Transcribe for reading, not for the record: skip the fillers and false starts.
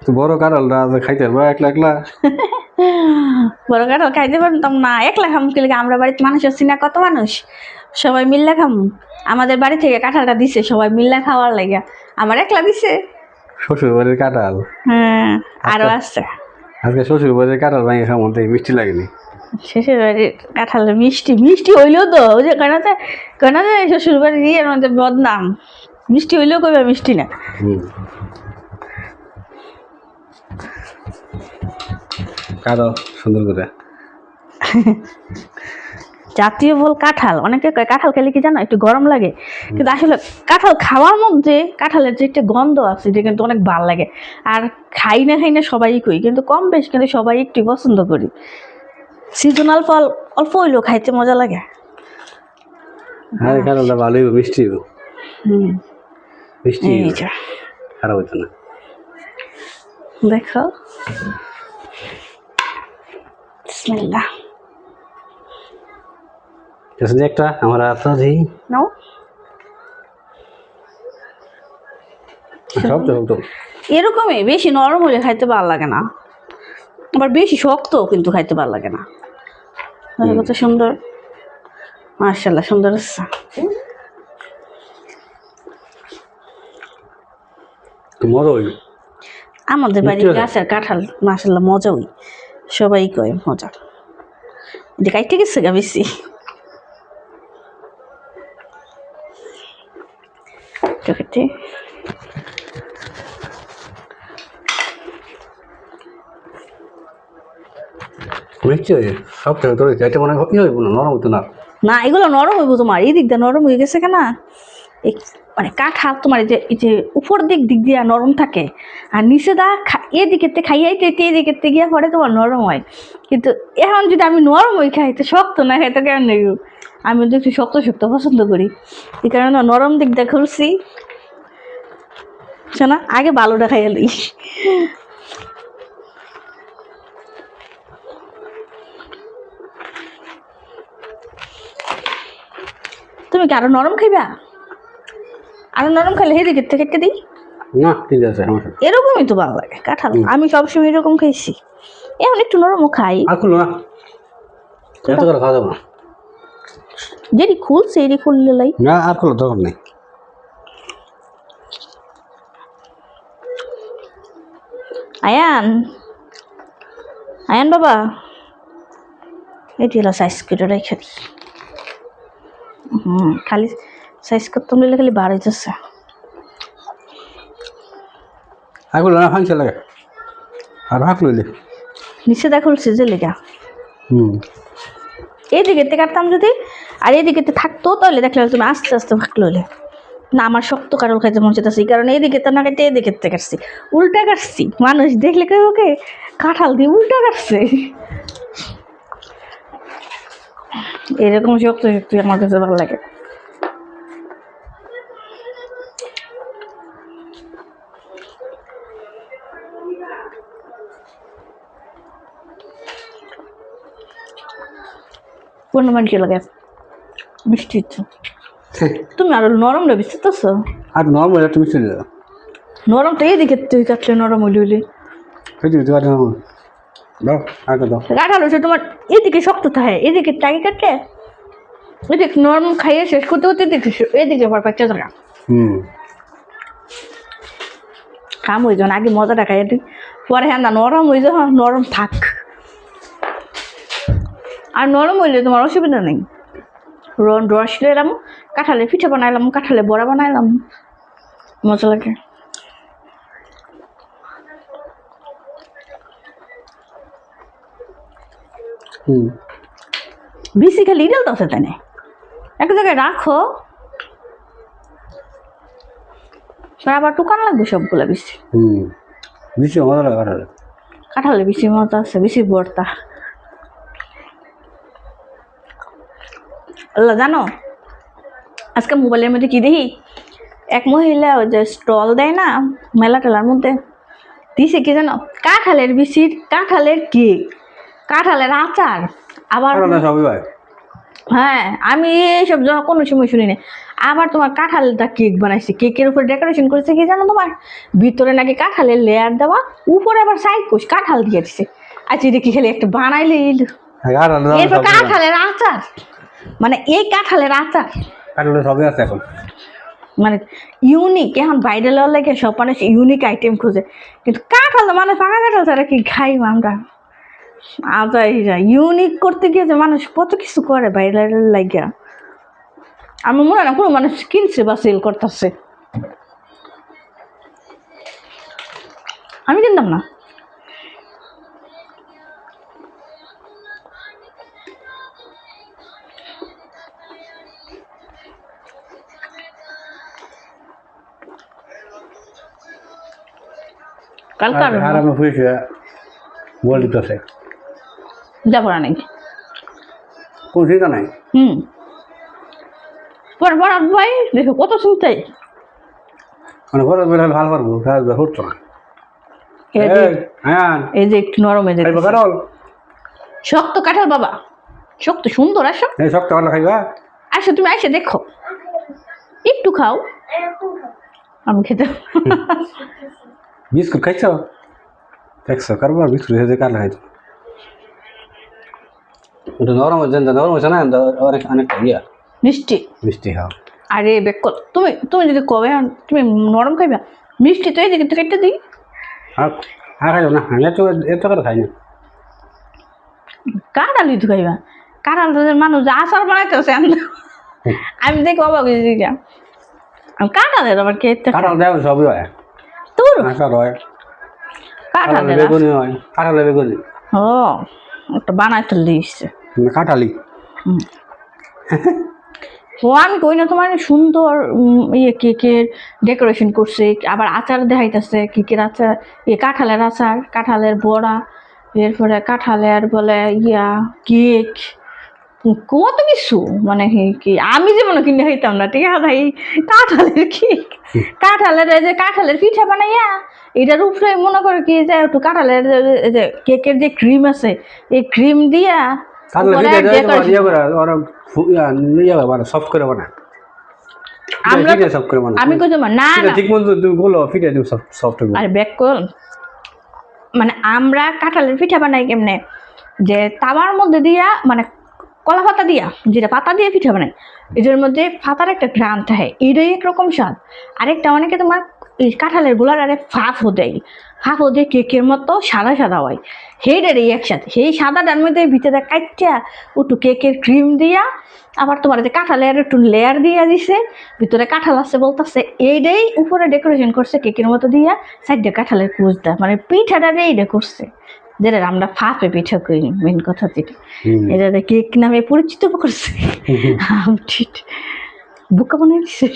তো বড় কাঁঠালটা খাইতে পারবো একলা একলা? বড় কাঁঠাল খাইতে পারতাম না, একলা খাম কি লাগে? আমরা বাড়িতে মানুষ আছি না, কত মানুষ, সবাই মিল্লা খাম। আমাদের বাড়ি থেকে কাঁঠালটা দিছে সবাই মিল্লা খাওয়ার লাগে, আমার একলা দিছে। শ্বশুর বাড়ির কাঁঠাল? হ্যাঁ, আরো আছে। আজকে শ্বশুর বাড়ির কাঁঠাল ভাঙে খাওয়ার মধ্যে মিষ্টি লাগেনি। শ্বশুর বাড়ির কাঁঠাল মিষ্টি মিষ্টি হইলেও তো ওই যে কেনাতে শ্বশুর বাড়ির ইয়ের মধ্যে বদনাম, মিষ্টি হইলেও কইবা মিষ্টি না। কাটো সুন্দর করে। জাতীয় ফল কাঁঠাল, অনেকে কয় কাঁঠাল খেলে কি জানো একটু গরম লাগে, কিন্তু আসলে কাঁঠাল খাওয়ার মধ্যে কাঁঠালের যে একটা গন্ধ আছে এটা কিন্তু অনেক ভালো লাগে। আর খাই না সবাই কই, কিন্তু কম বেশ কিন্তু সবাই একটু পছন্দ করি। সিজনাল ফল অল্প হইলেও খাইতে মজা লাগে। হ্যাঁ, কাঁঠালটা ভালোই মিষ্টি। মিষ্টি এই যে খারাপ হইতো না। দেখো, বিসমিল্লাহ। একটা আমার হাতটা দিই। নাও, সব তো তো এরকমই বেশি নরম হলে খাইতে ভালো লাগে না, আবার বেশি শক্ত কিন্তু খাইতে ভালো লাগে না। কত সুন্দর, মাশাআল্লাহ, সুন্দর আছে। মরই আমাদের বাড়ির গাছের কাঁঠাল মাশাআল্লাহ মজা, ওই সবাই কয় মজা। এটা কাইটে গেছে গা বেশি। কেটে মিষ্টি হয়ে সব থেকে তোর এটা মনে হয় হইব না, নরম হতো না। না, এগুলো নরম হইব তোমার, এই দিক দিয়ে নরম হয়ে গেছে কেনা। মানে কাঁঠাল তোমার এই যে উপর দিক দিয়ে নরম থাকে, আর নিচে দা এদিকে খাইয়াইতে এদিকে গিয়া পরে তোমার নরম হয়। কিন্তু এখন যদি আমি নরম হই খাই তো শক্ত না খাই তো কেন নেব? আমি তো একটু শক্ত শক্ত পছন্দ করি, এই কারণে নরম দিক দিয়ে খুলছি। শোনা, আগে ভালোটা খাইয়া লই। তুমি কি আরো নরম খাইবা? আরো নরম খাইলে এদিকে কেটে দিই না, ঠিক আছে। এরকমই তো ভালো লাগে কাঁঠাল, আমি সবসময় এরকম খাইছি। এখন একটু নরমও খাই। আর খুলো না, এত করে খাওয়া যাবে না। যেটি খুলছে এটি খুললে লাই না, আর খুলো দরকার নেই। আয়ান, আয়ান বাবা, এটি হলো সাইজ করে রেখে দিই। খালি সাইজ করতে নিলে খালি বার হইতেছে। আর খুলো না, ফাংশন লাগে আর ভাগ লইলে নিচে দেখা খুলছে যে লেগা। এইদিকে কাটতাম যদি, আর এইদিকে থাকতো তাহলে দেখলে তুমি আস্তে আস্তে ভাগ লইলে না। আমার শক্ত কারণ খাইতে মন চাইতেছে, কারণ এইদিকে তো না কেটে এদিকে কাটছি, উল্টা কাটছি। মানুষ দেখলে কেউ ওকে কাঁঠাল দিয়ে উল্টা কাটছে। এরকম শক্ত শক্তি আমার কাছে ভালো লাগে। কোনো মানুষ লাগে মিষ্টি ইচ্ছা, তুমি আরো নরম রে বুঝতেছ? আর নরম হয়ে তুমি চলে যাও। নরম তো এইদিকে তুই কাটলে নরম হইলি হইলি দাও, আগে দাও। কাঁঠাল হচ্ছে তোমার এদিকে শক্ত থাকে, এদিকে টাকে কাটলে এদিকে নরম খাইয়ে শেষ করতে করতে এদিকে আবার পাচ্ছা থাকা কাম হয়ে যান। আগে মজাটা খাইয়ে দিই, পরে হ্যাঁ না নরম হয়ে যাও, নরম থাক। আর নরম হইলে তোমার অসুবিধা নেই। রস এলাম, কাঁঠালে পিঠা বানাইলাম, কাঁঠালে বড়া বানাইলাম, মজা লাগে। বিসি খালি ইডাল তো আছে, তাই না? এক জায়গায় রাখো, আবার টুকান লাগবে সবগুলা বেশি। বেশি মজা লাগে কাঁঠালে। কাঁঠালে বেশি মজা আছে, বেশি ভর্তা। আল্লাহ জানো, আজকে মোবাইলের মধ্যে কি দেখি, এক মহিলা ওই যে স্টল দেয় না মেলা টেলার মধ্যে, দিছে কি জানো, কাঁঠালের বিচির কাঁঠালের কেক, কাঁঠালের আচার। আবার হ্যাঁ, আমি এইসব কোনো সময় শুনি না। আবার তোমার কাঁঠালটা কেক বানাইছে, কেকের উপর ডেকোরেশন করেছে কি জানো তোমার, ভিতরে নাকি কাঁঠালের লেয়ার দেওয়া, উপরে আবার সাইড কোষ কাঁঠাল দিয়ে দিছে। আচ্ছা এটা কি খালি একটা বানাইলে এরপর কাঁঠালের আচার, মানে এই কাঁঠালের আচার কাঁঠালের সবই আছে এখন, মানে ইউনিক। এখন বাইরে লওয়ার লাগে সব মানুষ ইউনিক আইটেম খুঁজে, কিন্তু কাঁঠাল তো মানে ফাঁকা কাঁঠাল ছাড়া কি খাই আমরা। আচ্ছা ইউনিক করতে গিয়ে যে মানুষ কত কিছু করে বাইরে লাগিয়া, আমার মনে হয় না কোনো মানুষ কিনছে বা সেল করতেছে। আমি কিনতাম না। কালকে আর আমি ফুয়েছি বল দিতেছে যাবো না নাকি? কোন চিন্তা নাই। পর ভাই দেখো কত চিন্তাই, মানে ঘরে বেলা ভালো পারবো, কাজ হচ্ছে না। হ্যাঁ এই যে একটু নরম হয়ে যায়, কাঁঠাল শক্ত কাঁঠাল বাবা, শক্ত সুন্দর। আসো এই শক্ত ভালো খাইবা, আসো তুমি আসে দেখো, একটু খাও। আমি খেতে বিস্কুট খাইছ, দেখছো কারবার বিস্কুট খেতে কার খাইছো, ওটা নরম হচ্ছে না, নরম হচ্ছে না অনেক অনেকটা ইয়া মিষ্টি মিষ্টি। হ্যাঁ আরে বেকল, তুমি তুমি যদি কবে তুমি নরম খাইবা, মিষ্টি তো এই দিকে কেটে দিই। আর আর খাইও না, আমি এত করে খাই না। কাঁঠালই তো খাইবা, কাঁঠাল তো মানুষ আচার বানাইতেছে, আমি দেখি অবাক হয়ে যাই। কাঁঠালের আবার খেতে কাঁঠাল দেয় সবই হয়, তোর আচার হয়, কাঁঠালের বেগুনি হয়, কাঁঠালে বেগুনি। ও একটা বানাইতে লিখছে কাঁঠালি। ও আমি কই না তোমার সুন্দর ইয়ে কেকের ডেকোরেশন করছে, আবার আচার দেখাইতেছে, কেকের আচার, কাঁঠালের আচার, কাঁঠালের বড়া, এরপরে কাঁঠালের বলে ইয়া কেক, কত কিছু। মানে কি আমি যেমন কিনে খাইতাম না, ঠিক আছে এই কাঁঠালের কেক, কাঁঠালের এই যে কাঁঠালের পিঠা বানাইয়া এটার উপরে মনে করে কি যে একটু কাঁঠালের যে কেকের যে ক্রিম আছে এই ক্রিম দিয়া আমি কই না ঠিক মতো তুমি বলো ফিটে দিও সফট আর ব্যাক কর। মানে আমরা কাঁঠালের পিঠা বানাই কেমনে, যে তাওয়ার মধ্যে দিয়া মানে কলা পাতা দিয়া, যেটা পাতা দিয়ে পিঠা বানাই, এটার মধ্যে পাতার একটা ঘ্রাণ থাকে, এটাই একরকম স্বাদ। আরেকটা অনেকে তোমার এই কাঁঠালের গোলার আরে ফাঁফও দেয়, ফাঁফও দিয়ে কেকের মতো সাদা সাদা হয়, সেইটারই একসাথে সেই সাদাটার মধ্যে ভিতরে কাটটা একটু কেকের ক্রিম দিয়া, আবার তোমার যে কাঁঠালের একটু লেয়ার দিয়া দিছে, ভিতরে কাঁঠাল আছে বলতেছে, এইটাই উপরে ডেকোরেশন করছে কেকের মতো দিয়া, সাইডে কাঁঠালের কুচ দেয়, মানে পিঠাটারে এইটা করছে, যেটা আমরা ফাঁপে পিঠা করি মেন কথা যেটা, এটা কেক নামে পরিচিত করছে। বোকা বানিয়ে দিছে।